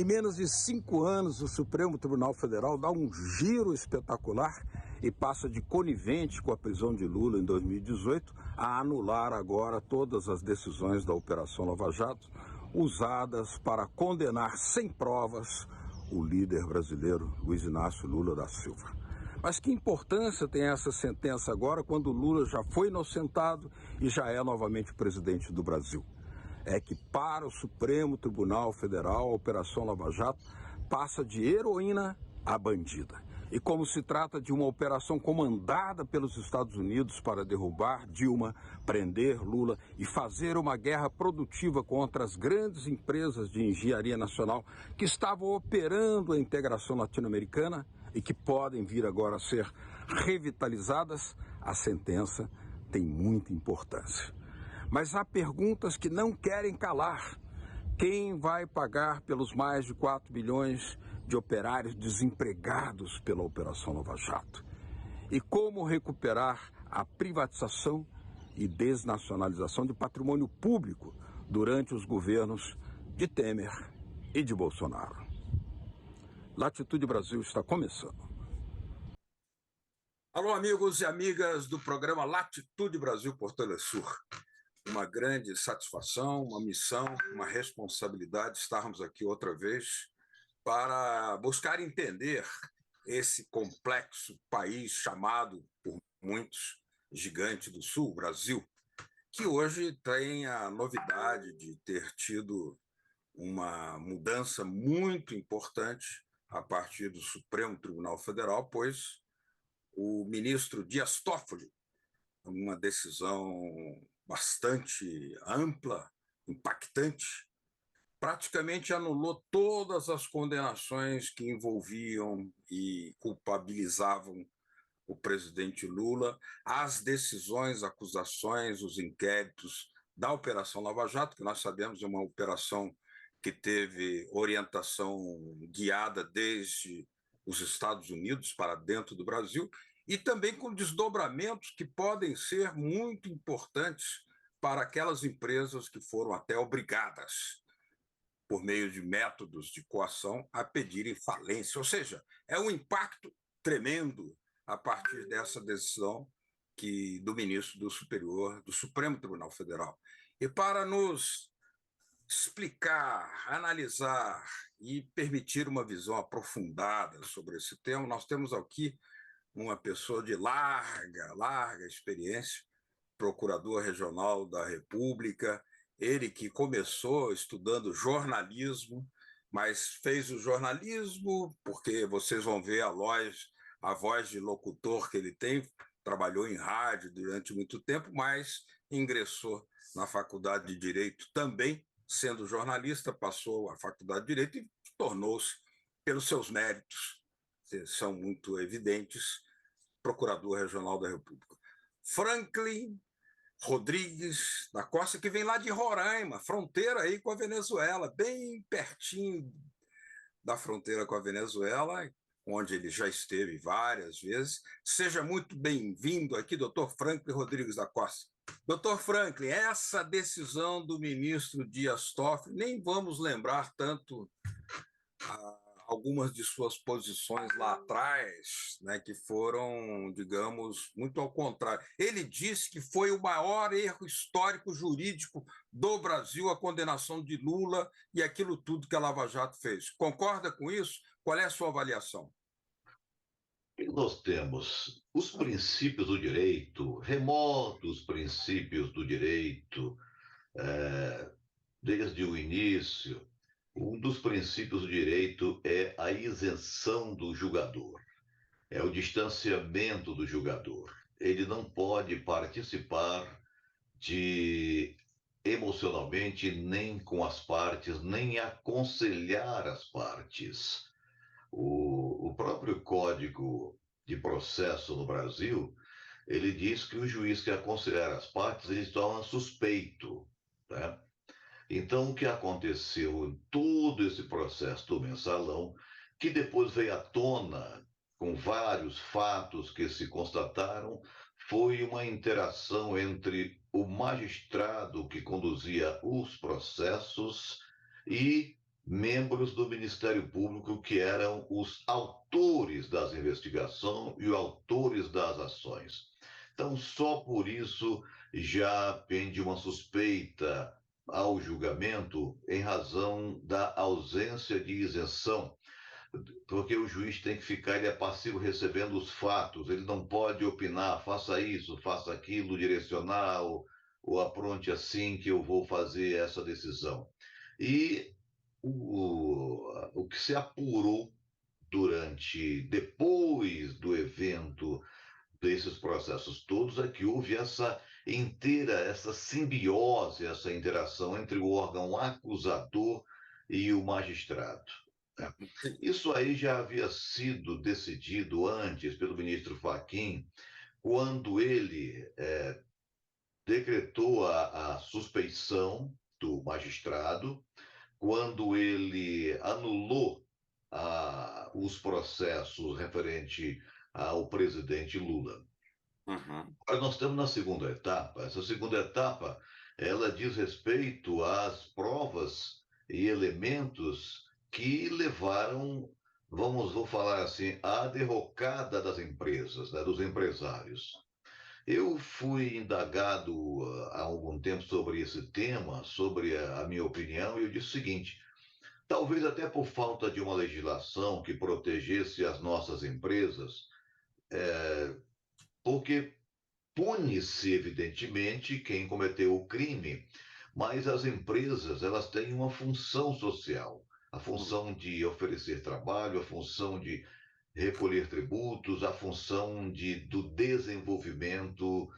Em menos de 5 anos, o Supremo Tribunal Federal dá um giro espetacular e passa de conivente com a prisão de Lula em 2018 a anular agora todas as decisões da Operação Lava Jato, usadas para condenar sem provas o líder brasileiro Luiz Inácio Lula da Silva. Mas que importância tem essa sentença agora, quando Lula já foi inocentado e já é novamente presidente do Brasil? É que para o Supremo Tribunal Federal, a Operação Lava Jato passa de heroína a bandida. E como se trata de uma operação comandada pelos Estados Unidos para derrubar Dilma, prender Lula e fazer uma guerra produtiva contra as grandes empresas de engenharia nacional que estavam operando a integração latino-americana e que podem vir agora a ser revitalizadas, a sentença tem muita importância. Mas há perguntas que não querem calar. Quem vai pagar pelos mais de 4 milhões de operários desempregados pela Operação Lava Jato? E como recuperar a privatização e desnacionalização de patrimônio público durante os governos de Temer e de Bolsonaro? Latitude Brasil está começando. Alô, amigos e amigas do programa Latitude Brasil por Telesur. Uma grande satisfação, uma missão, uma responsabilidade estarmos aqui outra vez para buscar entender esse complexo país chamado por muitos Gigante do Sul, Brasil, que hoje tem a novidade de ter tido uma mudança muito importante a partir do Supremo Tribunal Federal, pois o ministro Dias Toffoli, uma decisão bastante ampla, impactante, praticamente anulou todas as condenações que envolviam e culpabilizavam o presidente Lula, as decisões, acusações, os inquéritos da Operação Lava Jato, que nós sabemos é uma operação que teve orientação guiada desde os Estados Unidos para dentro do Brasil, e também com desdobramentos que podem ser muito importantes para aquelas empresas que foram até obrigadas, por meio de métodos de coação, a pedirem falência. Ou seja, é um impacto tremendo a partir dessa decisão do ministro do Supremo Tribunal Federal. E para nos explicar, analisar e permitir uma visão aprofundada sobre esse tema, nós temos aqui uma pessoa de larga experiência, procurador regional da República, ele que começou estudando jornalismo, mas fez o jornalismo, porque vocês vão ver a voz de locutor que ele tem, trabalhou em rádio durante muito tempo, mas ingressou na Faculdade de Direito também, sendo jornalista, passou a Faculdade de Direito e tornou-se, pelos seus méritos, são muito evidentes, procurador regional da República. Franklin Rodrigues da Costa, que vem lá de Roraima, fronteira aí com a Venezuela, bem pertinho da fronteira com a Venezuela, onde ele já esteve várias vezes. Seja muito bem-vindo aqui, doutor Franklin Rodrigues da Costa. Doutor Franklin, essa decisão do ministro Dias Toffoli, nem vamos lembrar tanto algumas de suas posições lá atrás, né, que foram, digamos, muito ao contrário. Ele disse que foi o maior erro histórico jurídico do Brasil a condenação de Lula e aquilo tudo que a Lava Jato fez. Concorda com isso? Qual é a sua avaliação? Nós temos os princípios do direito, remotos princípios do direito, desde o início. Um dos princípios do direito é a isenção do julgador, é o distanciamento do julgador. Ele não pode participar emocionalmente nem com as partes, nem aconselhar as partes. O próprio Código de Processo no Brasil, ele diz que o juiz que aconselhar as partes, ele se torna suspeito, né? Então, o que aconteceu em todo esse processo do mensalão, que depois veio à tona com vários fatos que se constataram, foi uma interação entre o magistrado que conduzia os processos e membros do Ministério Público que eram os autores das investigações e os autores das ações. Então, só por isso já pende uma suspeita ao julgamento em razão da ausência de isenção, porque o juiz tem que ficar, ele é passivo recebendo os fatos, ele não pode opinar, faça isso, faça aquilo, direcionar ou apronte assim que eu vou fazer essa decisão. E o que se apurou depois do evento desses processos todos é que houve essa simbiose, essa interação entre o órgão acusador e o magistrado. Né? Isso aí já havia sido decidido antes pelo ministro Fachin, quando ele decretou a suspeição do magistrado, quando ele anulou os processos referente ao presidente Lula. Uhum. Agora nós estamos na segunda etapa. Essa segunda etapa, ela diz respeito às provas e elementos que levaram, vou falar assim, à derrocada das empresas, né, dos empresários. Eu fui indagado há algum tempo sobre esse tema, sobre a minha opinião, e eu disse o seguinte: talvez até por falta de uma legislação que protegesse as nossas empresas, porque pune-se, evidentemente, quem cometeu o crime, mas as empresas, elas têm uma função social, a função de oferecer trabalho, a função de recolher tributos, a função do desenvolvimento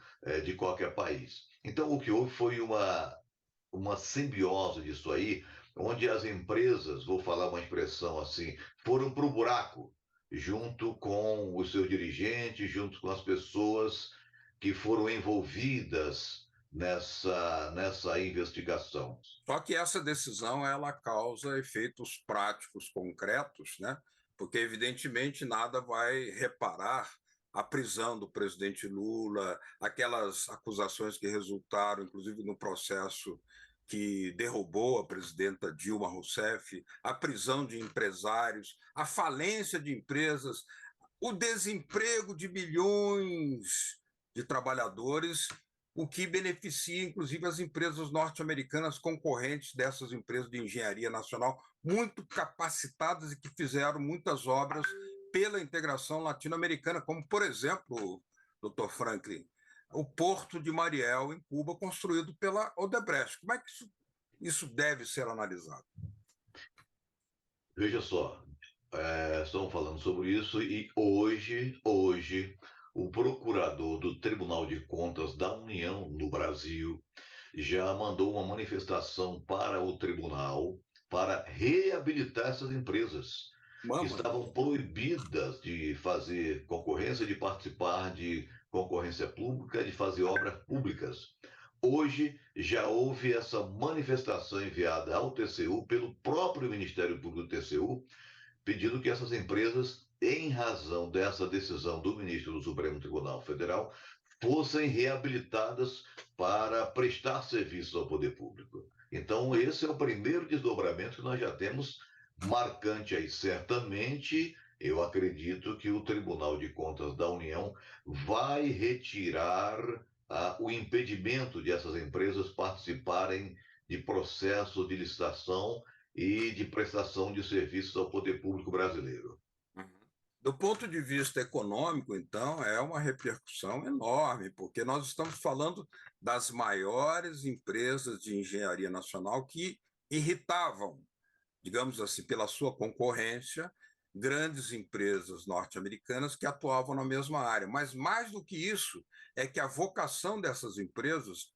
de qualquer país. Então, o que houve foi uma simbiose disso aí, onde as empresas, vou falar uma expressão assim, foram para o buraco, junto com os seus dirigentes, junto com as pessoas que foram envolvidas nessa investigação. Só que essa decisão ela causa efeitos práticos concretos, né? Porque evidentemente nada vai reparar a prisão do presidente Lula, aquelas acusações que resultaram, inclusive, no processo que derrubou a presidenta Dilma Rousseff, a prisão de empresários, a falência de empresas, o desemprego de milhões de trabalhadores, o que beneficia, inclusive, as empresas norte-americanas concorrentes dessas empresas de engenharia nacional, muito capacitadas e que fizeram muitas obras pela integração latino-americana, como, por exemplo, Dr. Franklin, o Porto de Mariel, em Cuba, construído pela Odebrecht. Como é que isso deve ser analisado? Veja só, estamos falando sobre isso e hoje, o procurador do Tribunal de Contas da União no Brasil já mandou uma manifestação para o tribunal para reabilitar essas empresas que estavam proibidas de fazer concorrência, de participar de concorrência pública, de fazer obras públicas. Hoje já houve essa manifestação enviada ao TCU pelo próprio Ministério Público do TCU, pedindo que essas empresas, em razão dessa decisão do ministro do Supremo Tribunal Federal, fossem reabilitadas para prestar serviço ao poder público. Então, esse é o primeiro desdobramento que nós já temos marcante aí. Certamente, eu acredito que o Tribunal de Contas da União vai retirar o impedimento de essas empresas participarem de processo de licitação e de prestação de serviços ao poder público brasileiro. Do ponto de vista econômico, então, é uma repercussão enorme, porque nós estamos falando das maiores empresas de engenharia nacional que irritavam, digamos assim, pela sua concorrência, grandes empresas norte-americanas que atuavam na mesma área. Mas, mais do que isso, é que a vocação dessas empresas,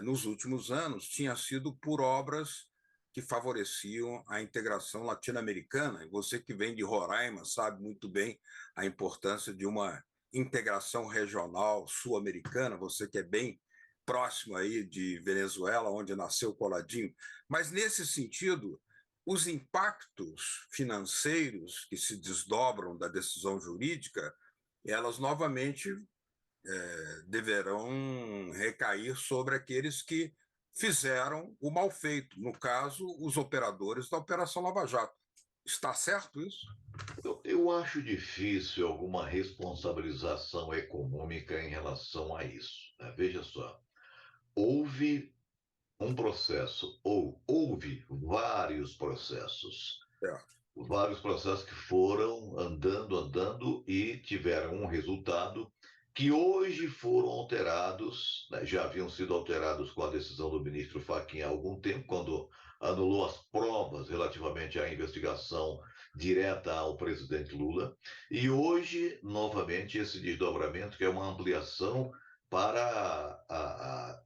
nos últimos anos, tinha sido por obras que favoreciam a integração latino-americana. E você que vem de Roraima sabe muito bem a importância de uma integração regional sul-americana, você que é bem próximo aí de Venezuela, onde nasceu Coladinho. Mas, nesse sentido, os impactos financeiros que se desdobram da decisão jurídica, elas novamente deverão recair sobre aqueles que fizeram o mal feito, no caso, os operadores da Operação Lava Jato. Está certo isso? Eu acho difícil alguma responsabilização econômica em relação a isso, né? Veja só, houve um processo, ou houve Certo. vários processos que foram andando, andando e tiveram um resultado que hoje foram alterados, né? Já haviam sido alterados com a decisão do ministro Fachin há algum tempo, quando anulou as provas relativamente à investigação direta ao presidente Lula, e hoje, novamente, esse desdobramento, que é uma ampliação para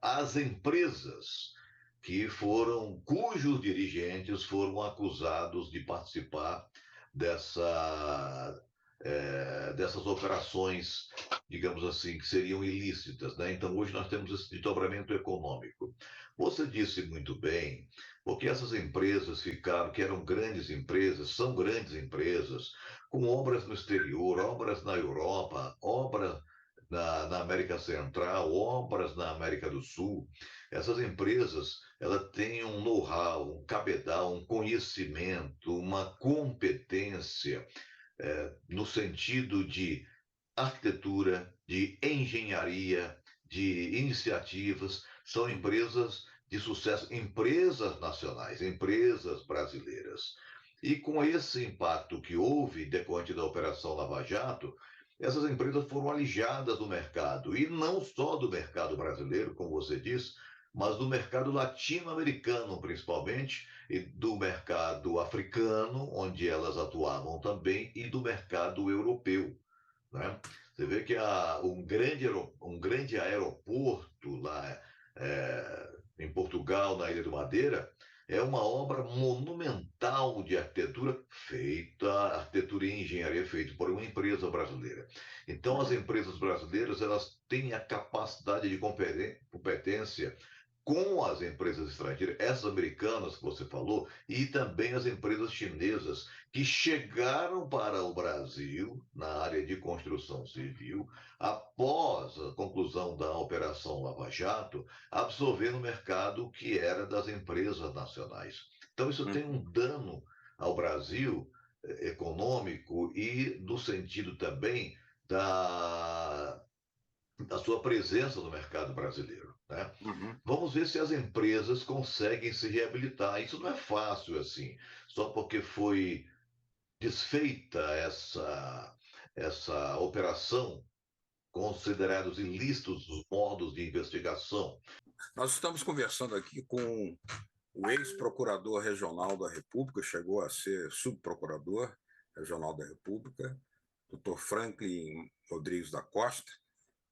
as empresas cujos dirigentes foram acusados de participar dessas operações, digamos assim, que seriam ilícitas, né? Então, hoje nós temos esse desdobramento econômico. Você disse muito bem, porque essas empresas que eram grandes empresas, são grandes empresas, com obras no exterior, obras na Europa, obras na América Central, obras na América do Sul. Essas empresas, ela têm um know-how, um cabedal, um conhecimento, uma competência no sentido de arquitetura, de engenharia, de iniciativas. São empresas de sucesso, empresas nacionais, empresas brasileiras. E com esse impacto que houve decorrente da Operação Lava Jato, essas empresas foram alijadas do mercado, e não só do mercado brasileiro, como você disse, mas do mercado latino-americano, principalmente, e do mercado africano, onde elas atuavam também, e do mercado europeu, né? Você vê que um grande aeroporto lá em Portugal, na Ilha do Madeira, é uma obra monumental de arquitetura e engenharia feita por uma empresa brasileira. Então, as empresas brasileiras, elas têm a capacidade de competência com as empresas estrangeiras, essas americanas que você falou, e também as empresas chinesas que chegaram para o Brasil na área de construção civil após a conclusão da Operação Lava Jato, absorvendo o mercado que era das empresas nacionais. Então, isso tem um dano ao Brasil econômico e no sentido também da sua presença no mercado brasileiro, né? Uhum. Vamos ver se as empresas conseguem se reabilitar. Isso não é fácil assim, só porque foi desfeita essa operação, considerados ilícitos os modos de investigação. Nós estamos conversando aqui com o ex-procurador regional da República, chegou a ser subprocurador regional da República, Dr. Franklin Rodrigues da Costa,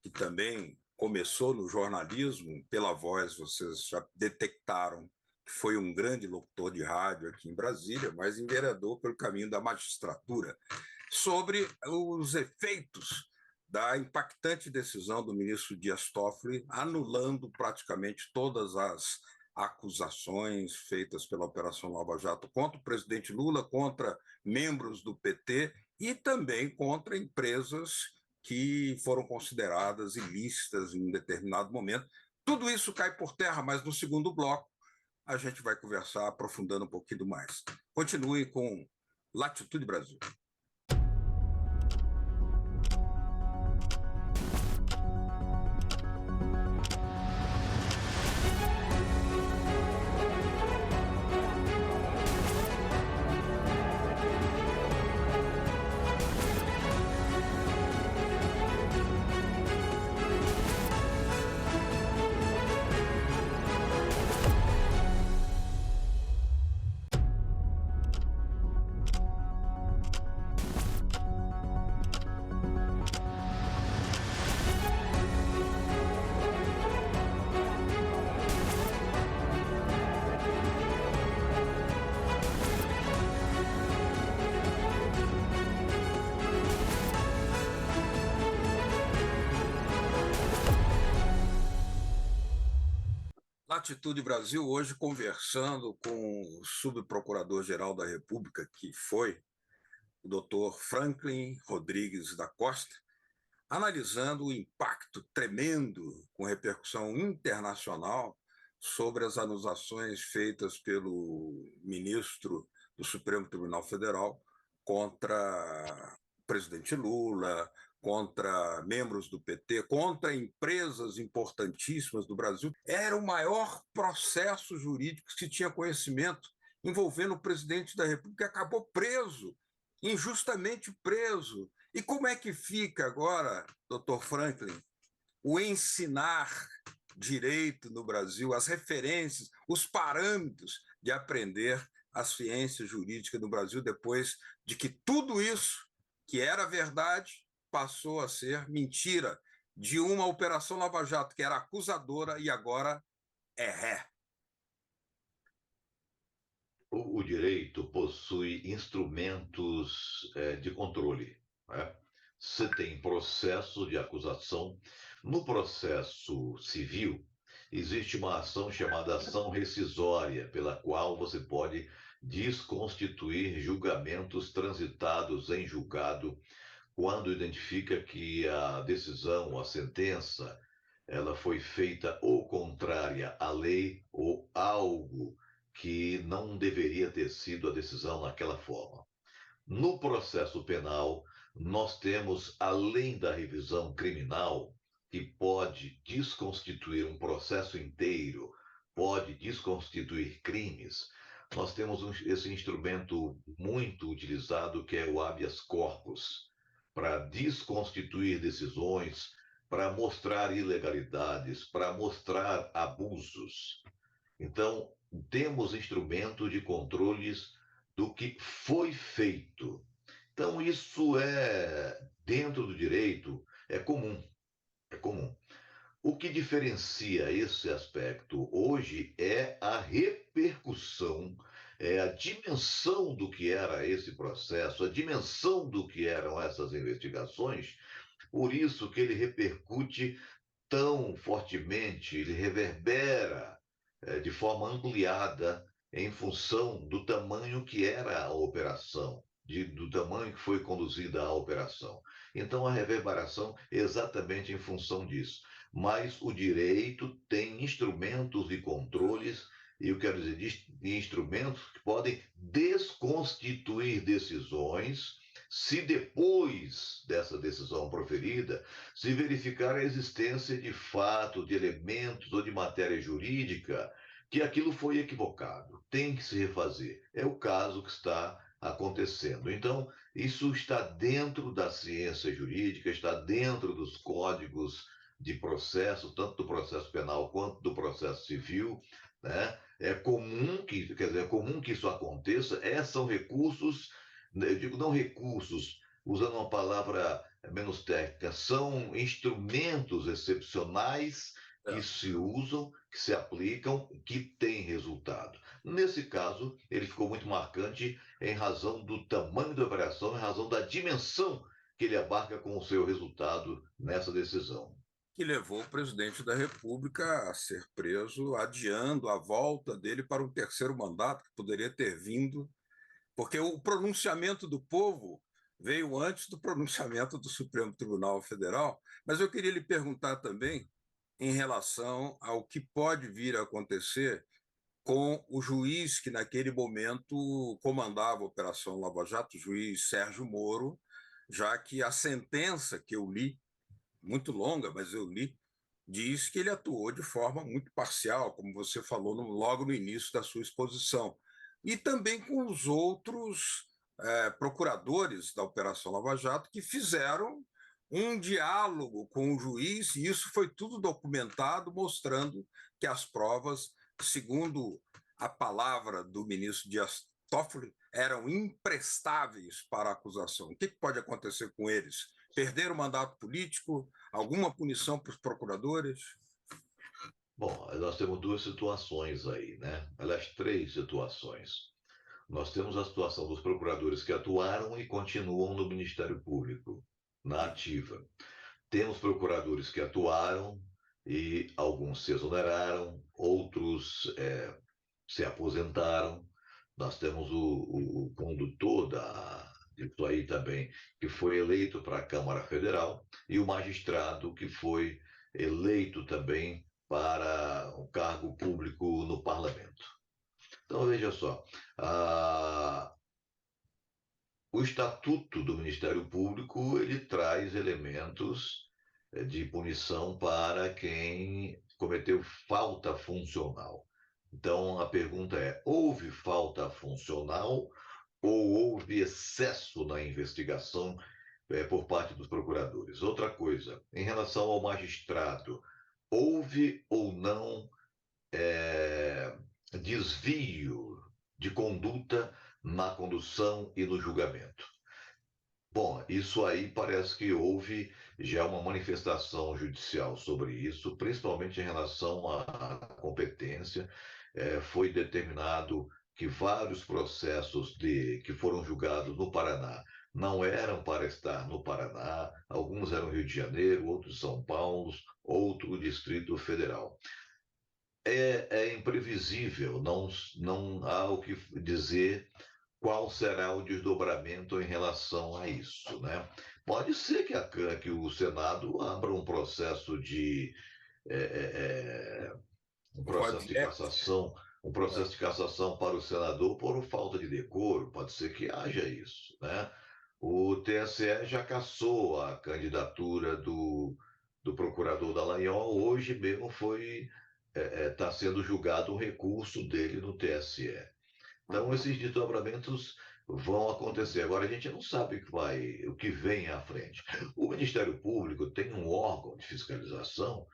que também começou no jornalismo, pela voz vocês já detectaram que foi um grande locutor de rádio aqui em Brasília, mas enveredou pelo caminho da magistratura, sobre os efeitos da impactante decisão do ministro Dias Toffoli, anulando praticamente todas as acusações feitas pela Operação Lava Jato contra o presidente Lula, contra membros do PT e também contra empresas que foram consideradas ilícitas em um determinado momento. Tudo isso cai por terra, mas no segundo bloco a gente vai conversar aprofundando um pouquinho mais. Continue com Latitude Brasil. Latitude Brasil, hoje conversando com o subprocurador-geral da República, que foi o doutor Franklin Rodrigues da Costa, analisando o impacto tremendo, com repercussão internacional, sobre as acusações feitas pelo ministro do Supremo Tribunal Federal contra o presidente Lula, contra membros do PT, contra empresas importantíssimas do Brasil. Era o maior processo jurídico que se tinha conhecimento envolvendo o presidente da República, que acabou preso, injustamente preso. E como é que fica agora, doutor Franklin, o ensinar direito no Brasil, as referências, os parâmetros de aprender a ciência jurídica no Brasil, depois de que tudo isso, que era verdade, passou a ser mentira, de uma Operação Lava Jato que era acusadora e agora é ré? O direito possui instrumentos de controle, né? Você tem processo de acusação. No processo civil, existe uma ação chamada ação rescisória, pela qual você pode desconstituir julgamentos transitados em julgado quando identifica que a decisão, a sentença, ela foi feita ou contrária à lei ou algo que não deveria ter sido a decisão naquela forma. No processo penal, nós temos, além da revisão criminal, que pode desconstituir um processo inteiro, pode desconstituir crimes, nós temos esse instrumento muito utilizado que é o habeas corpus, para desconstituir decisões, para mostrar ilegalidades, para mostrar abusos. Então, temos instrumento de controles do que foi feito. Então, isso dentro do direito, é comum, é comum. O que diferencia esse aspecto hoje é a repercussão, é a dimensão do que era esse processo, a dimensão do que eram essas investigações, por isso que ele repercute tão fortemente, ele reverbera de forma ampliada em função do tamanho que era a operação, do tamanho que foi conduzida a operação. Então, a reverberação é exatamente em função disso. Mas o direito tem instrumentos e controles, e eu quero dizer, de instrumentos que podem desconstituir decisões se depois dessa decisão proferida se verificar a existência de fato, de elementos ou de matéria jurídica que aquilo foi equivocado, tem que se refazer. É o caso que está acontecendo. Então, isso está dentro da ciência jurídica, está dentro dos códigos de processo, tanto do processo penal quanto do processo civil, né? É comum que, quer dizer, é comum que isso aconteça. São recursos, eu digo não recursos, usando uma palavra menos técnica, são instrumentos excepcionais que se usam, que se aplicam, que têm resultado. Nesse caso, ele ficou muito marcante em razão do tamanho da operação, em razão da dimensão que ele abarca com o seu resultado nessa decisão. Que levou o presidente da República a ser preso, adiando a volta dele para um terceiro mandato, que poderia ter vindo, porque o pronunciamento do povo veio antes do pronunciamento do Supremo Tribunal Federal. Mas eu queria lhe perguntar também em relação ao que pode vir a acontecer com o juiz que, naquele momento, comandava a Operação Lava Jato, o juiz Sérgio Moro, já que a sentença que eu li, muito longa, mas eu li, diz que ele atuou de forma muito parcial, como você falou logo no início da sua exposição. E também com os outros procuradores da Operação Lava Jato que fizeram um diálogo com o juiz, e isso foi tudo documentado, mostrando que as provas, segundo a palavra do ministro Dias Toffoli, eram imprestáveis para a acusação. O que pode acontecer com eles? Perder o mandato político? Alguma punição para os procuradores? Bom, nós temos duas situações aí, né? Aliás, três situações. Nós temos a situação dos procuradores que atuaram e continuam no Ministério Público, na ativa. Temos procuradores que atuaram e alguns se exoneraram, outros se aposentaram. Nós temos o condutor disso aí também, que foi eleito para a Câmara Federal, e o magistrado que foi eleito também para um cargo público no parlamento. Então, veja só, o Estatuto do Ministério Público ele traz elementos de punição para quem cometeu falta funcional. Então, a pergunta é: houve falta funcional ou houve excesso na investigação por parte dos procuradores? Outra coisa, em relação ao magistrado, houve ou não desvio de conduta na condução e no julgamento? Bom, isso aí parece que houve já uma manifestação judicial sobre isso, principalmente em relação à competência. Foi determinado que vários processos que foram julgados no Paraná não eram para estar no Paraná, alguns eram Rio de Janeiro, outros São Paulo, outro Distrito Federal. É imprevisível, não há o que dizer qual será o desdobramento em relação a isso, né? Pode ser que o Senado abra um processo de cassação, para o senador por falta de decoro. Pode ser que haja isso, né? O TSE já cassou a candidatura do procurador Dallagnol. Hoje mesmo está sendo julgado um recurso dele no TSE. Então, esses desdobramentos vão acontecer. Agora, a gente não sabe o que vem à frente. O Ministério Público tem um órgão de fiscalização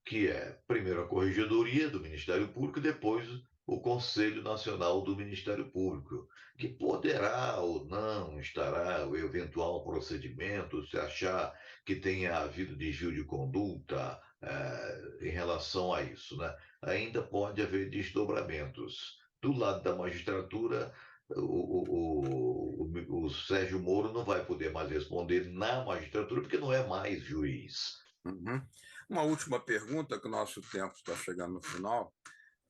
que é, primeiro, a Corregedoria do Ministério Público e depois o Conselho Nacional do Ministério Público, que poderá ou não instará o eventual procedimento se achar que tenha havido desvio de conduta em relação a isso, né? Ainda pode haver desdobramentos. Do lado da magistratura, o Sérgio Moro não vai poder mais responder na magistratura, porque não é mais juiz. Uhum. Uma última pergunta, que o nosso tempo está chegando no final.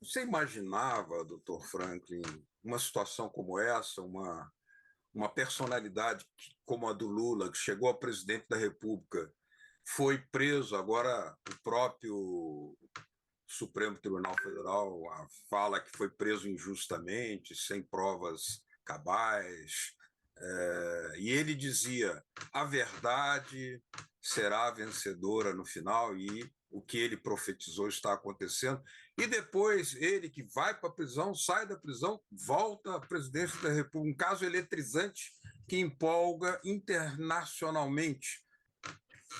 Você imaginava, doutor Franklin, uma situação como essa, uma personalidade como a do Lula, que chegou a presidente da República, foi preso, agora o próprio Supremo Tribunal Federal fala que foi preso injustamente, sem provas cabais, e ele dizia: a verdade será vencedora no final, e o que ele profetizou está acontecendo. E depois ele, que vai para a prisão, sai da prisão, volta à presidência da República. Um caso eletrizante que empolga internacionalmente.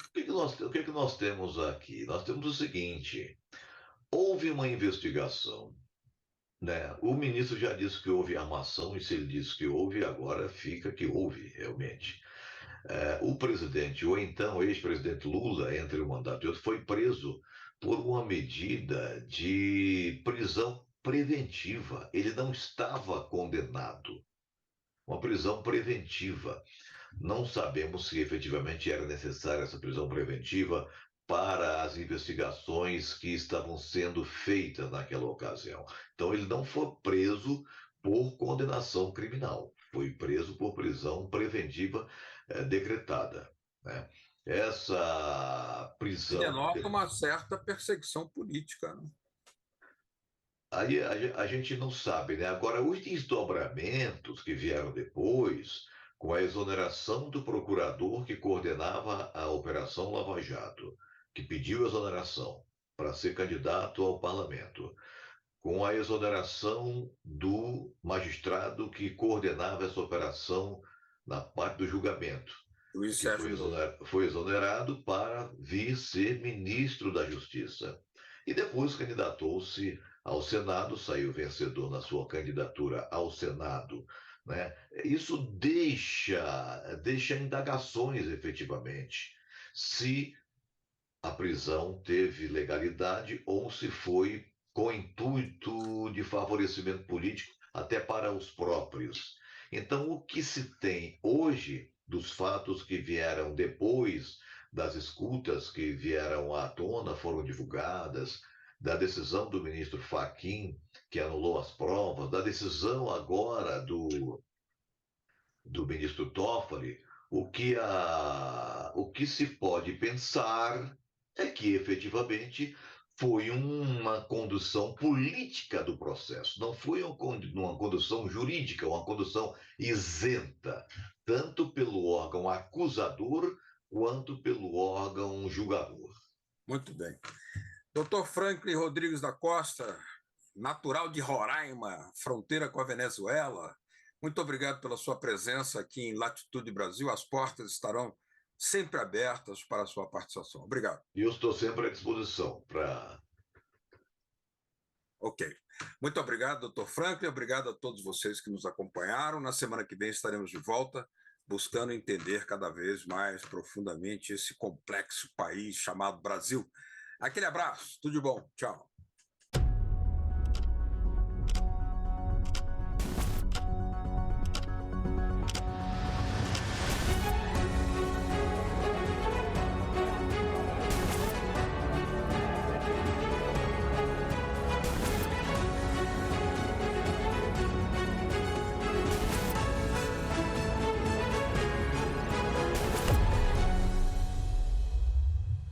O que nós temos aqui? Nós temos o seguinte: houve uma investigação, né? O ministro já disse que houve armação, e se ele disse que houve, agora fica que houve, realmente. O presidente, ou então o ex-presidente Lula, entre um mandato e outro, foi preso por uma medida de prisão preventiva. Ele não estava condenado. Uma prisão preventiva. Não sabemos se efetivamente era necessária essa prisão preventiva para as investigações que estavam sendo feitas naquela ocasião. Então, ele não foi preso por condenação criminal, foi preso por prisão preventiva decretada, né? Essa prisão. Denota uma certa perseguição política, né? Aí a gente não sabe, né? Agora, os desdobramentos que vieram depois, com a exoneração do procurador que coordenava a Operação Lava Jato, que pediu exoneração para ser candidato ao parlamento, com a exoneração do magistrado que coordenava essa operação na parte do julgamento, que foi exonerado para vir ser ministro da Justiça. E depois candidatou-se ao Senado, saiu vencedor na sua candidatura ao Senado, né? Isso deixa indagações, efetivamente, se a prisão teve legalidade ou se foi com intuito de favorecimento político, até para os próprios. Então, o que se tem hoje dos fatos que vieram depois das escutas que vieram à tona, foram divulgadas, da decisão do ministro Fachin, que anulou as provas, da decisão agora do ministro Toffoli, o que se pode pensar é que efetivamente foi uma condução política do processo, não foi uma condução jurídica, uma condução isenta, tanto pelo órgão acusador quanto pelo órgão julgador. Muito bem. Dr. Franklin Rodrigues da Costa, natural de Roraima, fronteira com a Venezuela, muito obrigado pela sua presença aqui em Latitude Brasil. As portas estarão sempre abertas para a sua participação. Obrigado. E eu estou sempre à disposição para... Ok. Muito obrigado, doutor Franklin. Obrigado a todos vocês que nos acompanharam. Na semana que vem estaremos de volta, buscando entender cada vez mais profundamente esse complexo país chamado Brasil. Aquele abraço, tudo de bom. Tchau.